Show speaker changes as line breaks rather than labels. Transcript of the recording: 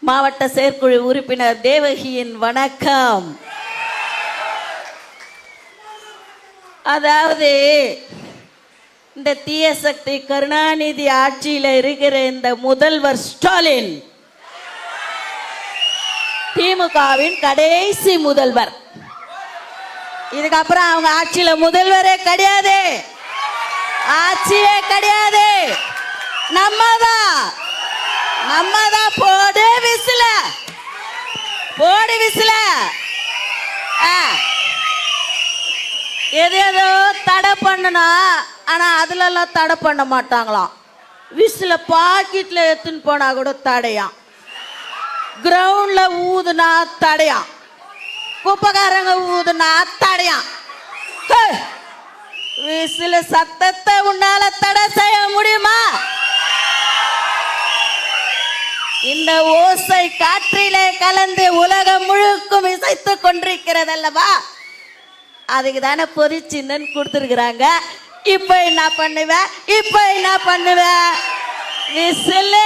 மாவட்ட செயற்குழு உறுப்பினர் தேவகியின் வணக்கம். அதாவது இந்த தீய சக்தி கருணாநிதி ஆட்சியில் இருக்கிற இந்த முதல்வர் ஸ்டாலின் திமுகவின் கடைசி முதல்வர். இதுக்கப்புறம் அவங்க ஆட்சியில முதல்வரே கிடையாது, ஆட்சியே கிடையாது. நம்மதான் போடு விசில ஏதோ தடை பண்ணணும். ஆனா அதுல எல்லாம் தடை பண்ண மாட்டாங்களாம். விசில பாக்கெட்ல எடுத்துன்னு போனா கூட தடையாம், கிரவுண்ட்ல ஊதுனா தடையாம், குப்பைக்காரங்க ஊதுனா தடையாம். விசில சத்தத்தை உன்னால தடை செய்ய முடியுமா? இந்த ஓசை காற்றிலே கலந்து உலகம் முழுக்கும் இசைத்து கொண்டிருக்கிறது அல்லவா? அதுக்கு தானே பொறிச்சின்னு கொடுத்துருக்குறாங்க. இப்ப என்ன பண்ணுவ? விசில்